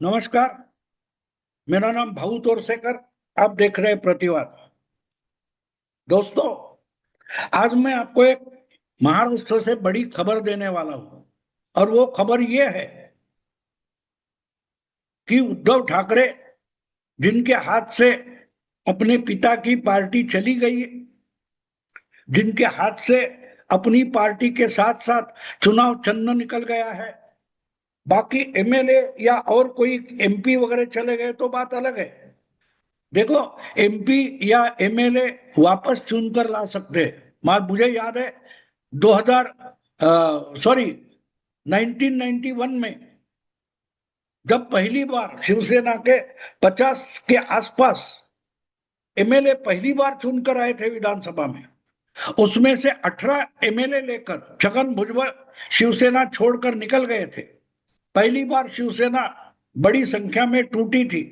नमस्कार। मेरा नाम भाऊ तोरसेकर। आप देख रहे हैं प्रतिवाद। दोस्तों, आज मैं आपको एक महाराष्ट्र से बड़ी खबर देने वाला हूं। और वो खबर ये है कि उद्धव ठाकरे, जिनके हाथ से अपने पिता की पार्टी चली गई, जिनके हाथ से अपनी पार्टी के साथ साथ चुनाव चिन्ह निकल गया है, बाकी एमएलए या और कोई एमपी वगैरह चले गए तो बात अलग है। देखो, एमपी या एमएलए वापस चुनकर ला सकते हैं। मुझे याद है 2000 सॉरी 1991 में जब पहली बार शिवसेना के 50 के आसपास एमएलए पहली बार चुनकर आए थे विधानसभा में, उसमें से 18 एमएलए लेकर छगन भुजबल शिवसेना छोड़कर निकल गए थे। पहली बार शिवसेना बड़ी संख्या में टूटी थी।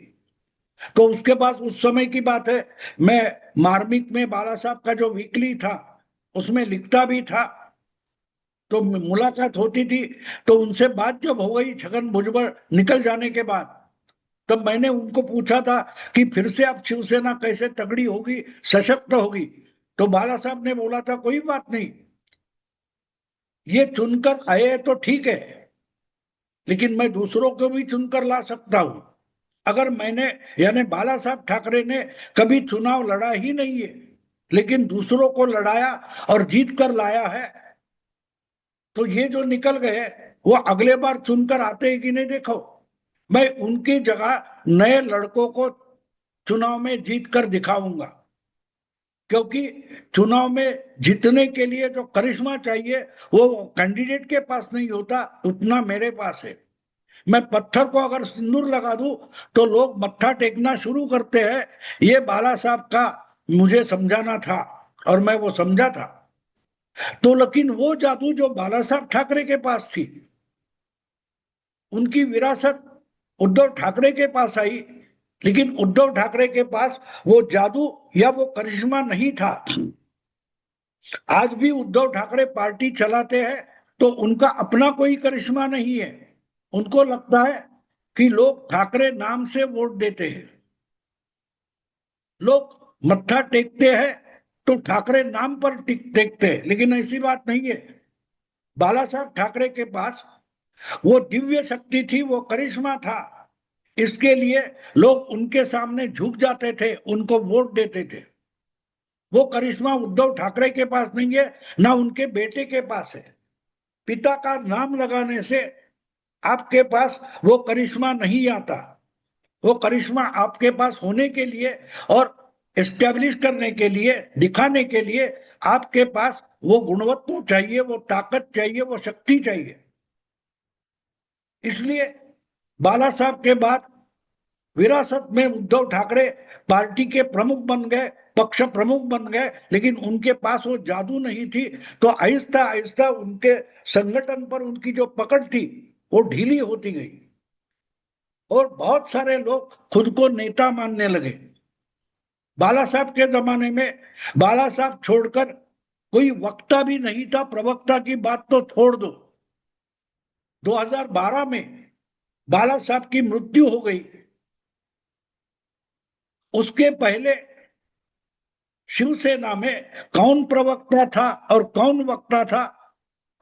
तो उसके बाद उस समय की बात है, मैं मार्मिक में बाला साहब का जो वीकली था उसमें लिखता भी था, तो मुलाकात होती थी। तो उनसे बात जब हो गई छगन भुजबल निकल जाने के बाद, तब मैंने उनको पूछा था कि फिर से अब शिवसेना कैसे तगड़ी होगी, सशक्त होगी। तो बाला साहब ने बोला था कोई बात नहीं, ये चुनकर आए तो ठीक है, लेकिन मैं दूसरों को भी चुनकर ला सकता हूं। अगर मैंने, यानी बाला साहब ठाकरे ने कभी चुनाव लड़ा ही नहीं है, लेकिन दूसरों को लड़ाया और जीत कर लाया है, तो ये जो निकल गए वो अगले बार चुनकर आते हैं कि नहीं, देखो। मैं उनकी जगह नए लड़कों को चुनाव में जीत कर दिखाऊंगा, क्योंकि चुनाव में जीतने के लिए जो करिश्मा चाहिए वो कैंडिडेट के पास नहीं होता, उतना मेरे पास है। मैं पत्थर को अगर सिंदूर लगा दूं तो लोग मत्था टेकना शुरू करते हैं। ये बाला साहब का मुझे समझाना था और मैं वो समझा था। तो लेकिन वो जादू जो बाला साहब ठाकरे के पास थी, उनकी विरासत उद्धव ठाकरे के पास आई, लेकिन उद्धव ठाकरे के पास वो जादू या वो करिश्मा नहीं था। आज भी उद्धव ठाकरे पार्टी चलाते हैं तो उनका अपना कोई करिश्मा नहीं है। उनको लगता है कि लोग ठाकरे नाम से वोट देते हैं, लोग मत्था टेकते हैं तो ठाकरे नाम पर टेकते हैं, लेकिन ऐसी बात नहीं है। बाला साहब ठाकरे के पास वो दिव्य शक्ति थी, वो करिश्मा था। इसके लिए लोग उनके सामने झुक जाते थे, उनको वोट देते थे। वो करिश्मा उद्धव ठाकरे के पास नहीं है, ना उनके बेटे के पास है। पिता का नाम लगाने से आपके पास वो करिश्मा नहीं आता। वो करिश्मा आपके पास होने के लिए और एस्टेब्लिश करने के लिए, दिखाने के लिए आपके पास वो गुणवत्ता चाहिए, वो ताकत चाहिए, वो शक्ति चाहिए। इसलिए बाला साहब के बाद विरासत में उद्धव ठाकरे पार्टी के प्रमुख बन गए, पक्ष प्रमुख बन गए, लेकिन उनके पास वो जादू नहीं थी। तो आहिस्ता आहिस्ता उनके संगठन पर उनकी जो पकड़ थी वो ढीली होती गई और बहुत सारे लोग खुद को नेता मानने लगे। बाला साहब के जमाने में बाला साहब छोड़कर कोई वक्ता भी नहीं था, प्रवक्ता की बात तो छोड़ दो। 2012 में बाला साहब की मृत्यु हो गई। उसके पहले शिवसेना में कौन प्रवक्ता था और कौन वक्ता था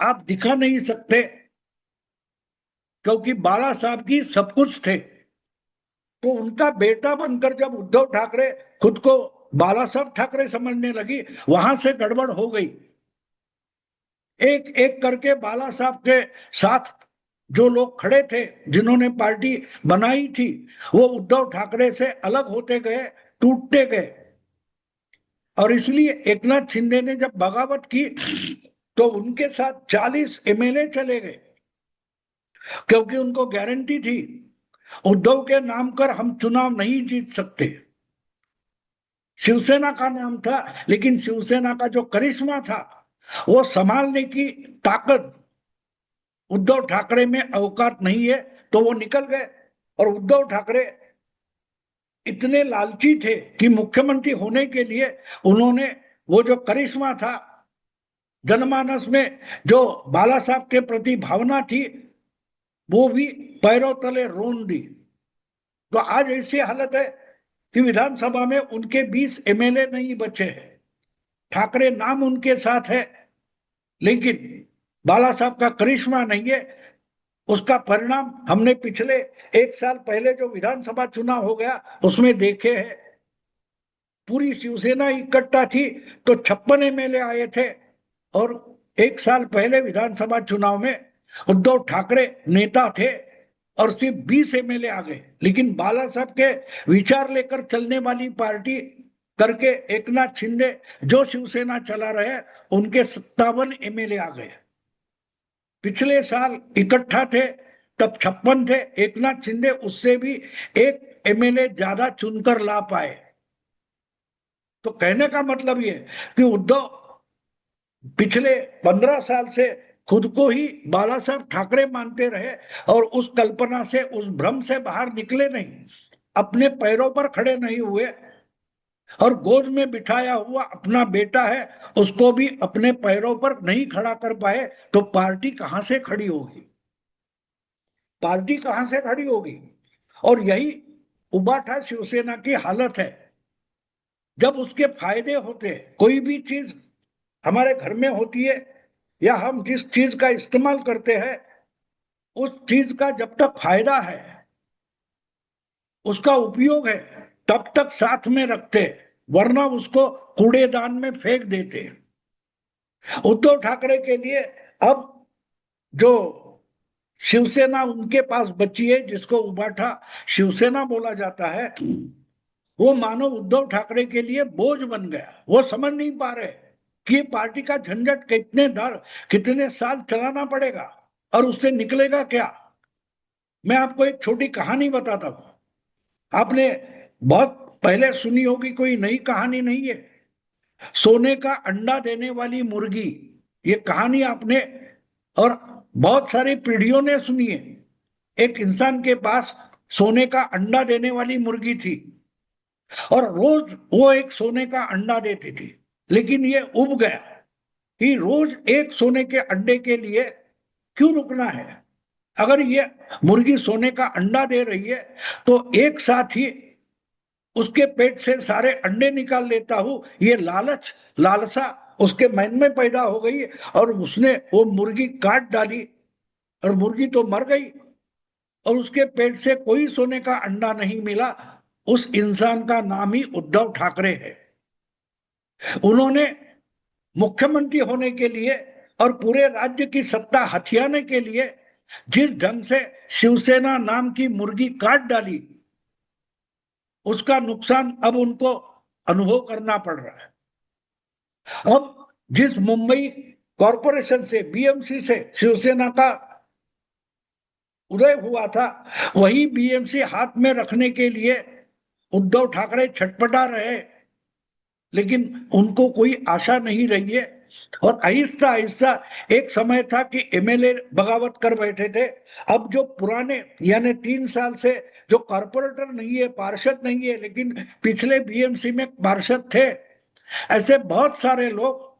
आप दिखा नहीं सकते, क्योंकि बाला साहब की सब कुछ थे। तो उनका बेटा बनकर जब उद्धव ठाकरे खुद को बाला साहब ठाकरे समझने लगी, वहां से गड़बड़ हो गई। एक एक करके बाला साहब के साथ जो लोग खड़े थे, जिन्होंने पार्टी बनाई थी, वो उद्धव ठाकरे से अलग होते गए, टूटते गए। और इसलिए एकनाथ शिंदे ने जब बगावत की तो उनके साथ 40 एमएलए चले गए, क्योंकि उनको गारंटी थी उद्धव के नाम कर हम चुनाव नहीं जीत सकते। शिवसेना का नाम था, लेकिन शिवसेना का जो करिश्मा था, वो संभालने की ताकत उद्धव ठाकरे में औकात नहीं है। तो वो निकल गए। और उद्धव ठाकरे इतने लालची थे कि मुख्यमंत्री होने के लिए उन्होंने वो जो करिश्मा था, जनमानस में जो बाला साहब के प्रति भावना थी, वो भी पैरों तले रोन दी। तो आज ऐसी हालत है कि विधानसभा में उनके 20 एमएलए नहीं बचे हैं। ठाकरे नाम उनके साथ है, लेकिन बाला साहब का करिश्मा नहीं है। उसका परिणाम हमने पिछले 1 साल पहले जो विधानसभा चुनाव हो गया उसमें देखे हैं। पूरी शिवसेना इकट्ठा थी तो 56 एमएलए आए थे, और 1 साल पहले विधानसभा चुनाव में उद्धव ठाकरे नेता थे और सिर्फ 20 एमएलए आ गए। लेकिन बाला साहब के विचार लेकर चलने वाली पार्टी करके एकनाथ शिंदे जो शिवसेना चला रहे, उनके 57 एमएलए आ गए। पिछले साल इकट्ठा थे तब 56 थे, एकनाथ शिंदे उससे भी 1 एमएलए ज्यादा चुनकर ला पाए। तो कहने का मतलब ये कि उद्धव पिछले 15 साल से खुद को ही बाला साहब ठाकरे मानते रहे और उस कल्पना से, उस भ्रम से बाहर निकले नहीं, अपने पैरों पर खड़े नहीं हुए, और गोद में बिठाया हुआ अपना बेटा है उसको भी अपने पैरों पर नहीं खड़ा कर पाए, तो पार्टी कहां से खड़ी होगी? पार्टी कहां से खड़ी होगी? और यही उबाठा शिवसेना की हालत है। जब उसके फायदे होते, कोई भी चीज हमारे घर में होती है या हम जिस चीज का इस्तेमाल करते हैं, उस चीज का जब तक फायदा है, उसका उपयोग है, तब तक साथ में रखते, वरना उसको कूड़ेदान में फेंक देते। उद्धव ठाकरे के लिए अब जो शिवसेना उनके पास बची है, जिसको उबाठा शिवसेना बोला जाता है, वो मानो उद्धव ठाकरे के लिए बोझ बन गया। वो समझ नहीं पा रहे कि ये पार्टी का झंझट कितने साल चलाना पड़ेगा और उससे निकलेगा क्या। मैं आपको एक छोटी कहानी बताता हूं, आपने बहुत पहले सुनी होगी, कोई नई कहानी नहीं है। सोने का अंडा देने वाली मुर्गी, ये कहानी आपने और बहुत सारी पीढ़ियों ने सुनी है। एक इंसान के पास सोने का अंडा देने वाली मुर्गी थी और रोज वो एक सोने का अंडा देती थी, लेकिन ये उब गया कि रोज एक सोने के अंडे के लिए क्यों रुकना है। अगर ये मुर्गी सोने का अंडा दे रही है तो एक साथ ही उसके पेट से सारे अंडे निकाल लेता हूं। ये लालसा उसके मन में पैदा हो गई और उसने वो मुर्गी काट डाली और मुर्गी तो मर गई और उसके पेट से कोई सोने का अंडा नहीं मिला। उस इंसान का नाम ही उद्धव ठाकरे है। उन्होंने मुख्यमंत्री होने के लिए और पूरे राज्य की सत्ता हथियाने के लिए जिस ढंग से शिवसेना नाम की मुर्गी काट डाली, उसका नुकसान अब उनको अनुभव करना पड़ रहा है। अब जिस मुंबई कॉरपोरेशन से, बीएमसी से शिवसेना का उदय हुआ था, वही बीएमसी हाथ में रखने के लिए उद्धव ठाकरे छटपटा रहे, लेकिन उनको कोई आशा नहीं रही है। और आहिस्ता आहिस्ता एक समय था कि एमएलए बगावत कर बैठे थे। अब जो पुराने यानी 3 साल से जो कॉरपोरेटर नहीं है, पार्षद नहीं है, लेकिन पिछले बीएमसी में पार्षद थे, ऐसे बहुत सारे लोग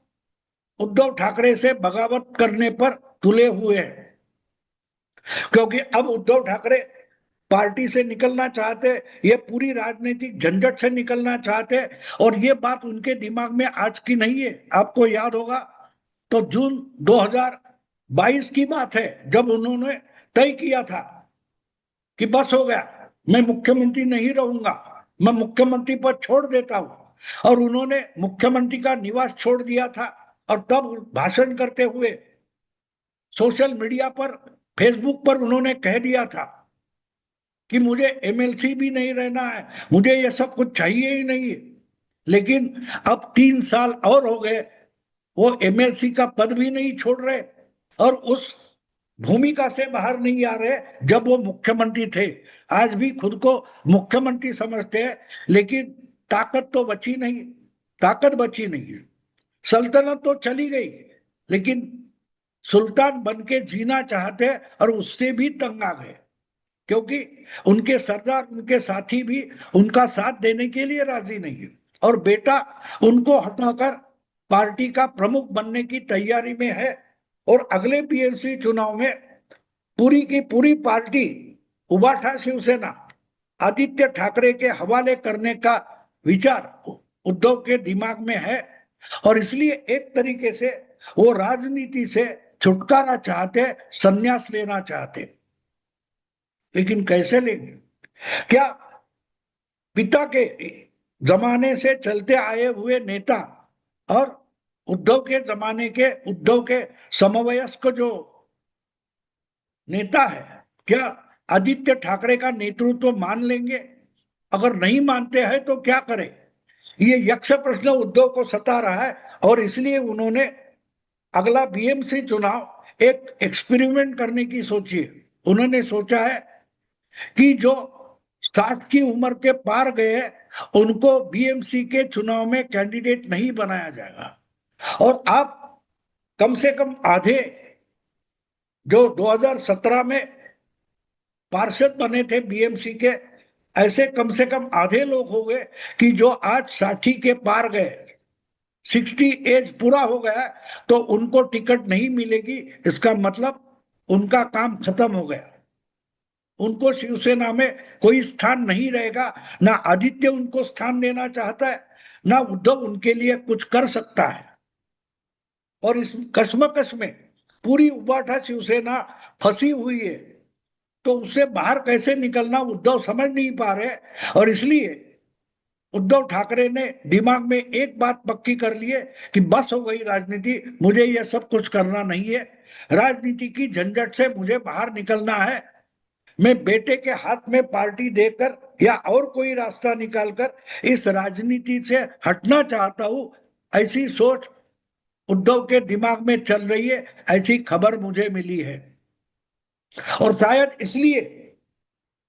उद्धव ठाकरे से बगावत करने पर तुले हुए हैं। क्योंकि अब उद्धव ठाकरे पार्टी से निकलना चाहते, ये पूरी राजनीतिक झंझट से निकलना चाहते, और ये बात उनके दिमाग में आज की नहीं है। आपको याद होगा तो जून 2022 की बात है, जब उन्होंने तय किया था कि बस हो गया, मैं मुख्यमंत्री नहीं रहूंगा, मैं मुख्यमंत्री पद छोड़ देता हूं, और उन्होंने मुख्यमंत्री का निवास छोड़ दिया था। और तब भाषण करते हुए सोशल मीडिया पर, फेसबुक पर उन्होंने कह दिया था कि मुझे एमएलसी भी नहीं रहना है, मुझे ये सब कुछ चाहिए ही नहीं है। लेकिन अब 3 साल और हो गए, वो एमएलसी का पद भी नहीं छोड़ रहे और उस भूमिका से बाहर नहीं आ रहे जब वो मुख्यमंत्री थे। आज भी खुद को मुख्यमंत्री समझते हैं, लेकिन ताकत तो बची नहीं, ताकत बची नहीं है। सल्तनत तो चली गई, लेकिन सुल्तान बन के जीना चाहते हैं और उससे भी तंग आ गए, क्योंकि उनके सरदार, उनके साथी भी उनका साथ देने के लिए राजी नहीं है, और बेटा उनको हटाकर पार्टी का प्रमुख बनने की तैयारी में है। और अगले पीएमसी चुनाव में पूरी की पूरी पार्टी, उबाठा शिवसेना, आदित्य ठाकरे के हवाले करने का विचार उद्धव के दिमाग में है और इसलिए एक तरीके से वो राजनीति से छुटकारा चाहते, संन्यास लेना चाहते। लेकिन कैसे लेंगे? क्या पिता के जमाने से चलते आए हुए नेता और उद्धव के जमाने के, उद्धव के समवयस्क जो नेता है, क्या आदित्य ठाकरे का नेतृत्व मान लेंगे? अगर नहीं मानते हैं तो क्या करें? ये यक्ष प्रश्न उद्धव को सता रहा है और इसलिए उन्होंने अगला बीएमसी चुनाव एक एक्सपेरिमेंट करने की सोची है। उन्होंने सोचा है कि जो 60 की उम्र के पार गए उनको बीएमसी के चुनाव में कैंडिडेट नहीं बनाया जाएगा और आप कम से कम आधे जो 2017 में पार्षद बने थे बीएमसी के, ऐसे कम से कम आधे लोग हो गए कि जो आज 60 के पार गए, 60 एज पूरा हो गया तो उनको टिकट नहीं मिलेगी। इसका मतलब उनका काम खत्म हो गया, उनको शिवसेना में कोई स्थान नहीं रहेगा। ना आदित्य उनको स्थान देना चाहता है, ना उद्धव उनके लिए कुछ कर सकता है। और इस कश्मकश में पूरी उबाठा शिवसेना फंसी हुई है, तो उससे बाहर कैसे निकलना उद्धव समझ नहीं पा रहे और इसलिए उद्धव ठाकरे ने दिमाग में एक बात पक्की कर ली है कि बस हो गई राजनीति, मुझे यह सब कुछ करना नहीं है, राजनीति की झंझट से मुझे बाहर निकलना है। मैं बेटे के हाथ में पार्टी देकर या और कोई रास्ता निकालकर इस राजनीति से हटना चाहता हूं, ऐसी सोच उद्धव के दिमाग में चल रही है, ऐसी खबर मुझे मिली है। और शायद इसलिए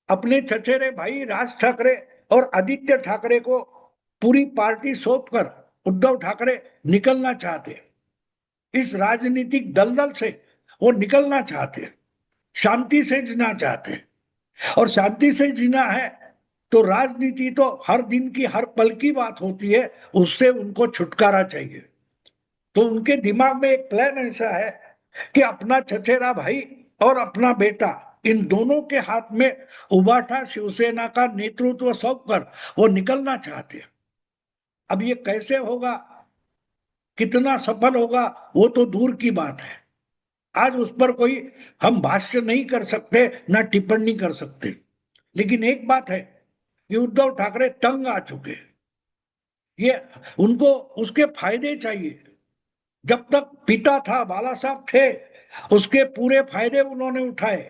अपने चचेरे भाई राज ठाकरे और आदित्य ठाकरे को पूरी पार्टी सौंपकर उद्धव ठाकरे निकलना चाहते, इस राजनीतिक दलदल से वो निकलना चाहते, शांति से जीना चाहते। और शांति से जीना है तो राजनीति तो हर दिन की हर पल की बात होती है, उससे उनको छुटकारा चाहिए। तो उनके दिमाग में एक प्लान ऐसा है कि अपना चचेरा भाई और अपना बेटा, इन दोनों के हाथ में उबाठा शिवसेना का नेतृत्व सौंपकर वो निकलना चाहते हैं। अब ये कैसे होगा, कितना सफल होगा, वो तो दूर की बात है। आज उस पर कोई हम भाष्य नहीं कर सकते, ना टिप्पणी कर सकते। लेकिन एक बात है कि उद्धव ठाकरे तंग आ चुके, ये उनको उसके फायदे चाहिए। जब तक पिता था, बाला साहब थे, उसके पूरे फायदे उन्होंने उठाए।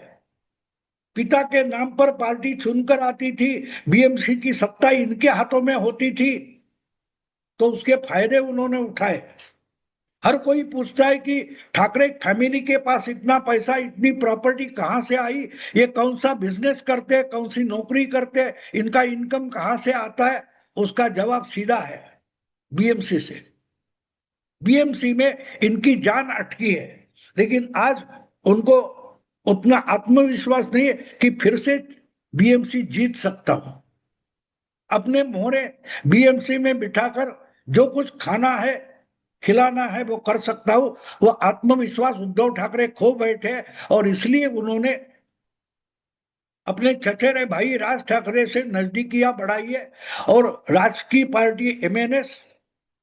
पिता के नाम पर पार्टी चुनकर आती थी, बीएमसी की सत्ता इनके हाथों में होती थी, तो उसके फायदे उन्होंने उठाए। हर कोई पूछता है कि ठाकरे फैमिली के पास इतना पैसा, इतनी प्रॉपर्टी कहां से आई, ये कौन सा बिजनेस करते हैं, कौन सी नौकरी करते हैं, इनका इनकम कहां से आता है? उसका जवाब सीधा है, बीएमसी से। बीएमसी में इनकी जान अटकी है। लेकिन आज उनको उतना आत्मविश्वास नहीं है कि फिर से बीएमसी जीत सकता हूं। अपने मोहरे बीएमसी में बिठाकर जो कुछ खाना है, खिलाना है, वो कर सकता हूं। वो आत्मविश्वास उद्धव ठाकरे खो बैठे और इसलिए उन्होंने अपने चचेरे भाई राज ठाकरे से नजदीकियां बढ़ाई है और राजकीय पार्टी एमएनएस,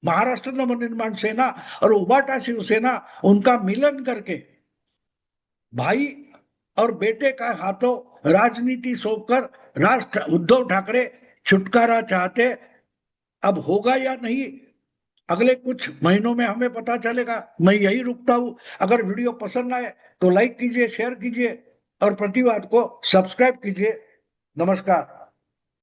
महाराष्ट्र नवनिर्माण सेना और उबाटा शिवसेना, उनका मिलन करके भाई और बेटे का हाथों राजनीति सौंपकर उद्धव ठाकरे छुटकारा चाहते। अब होगा या नहीं, अगले कुछ महीनों में हमें पता चलेगा। मैं यही रुकता हूं। अगर वीडियो पसंद आए तो लाइक कीजिए, शेयर कीजिए और प्रतिवाद को सब्सक्राइब कीजिए। नमस्कार।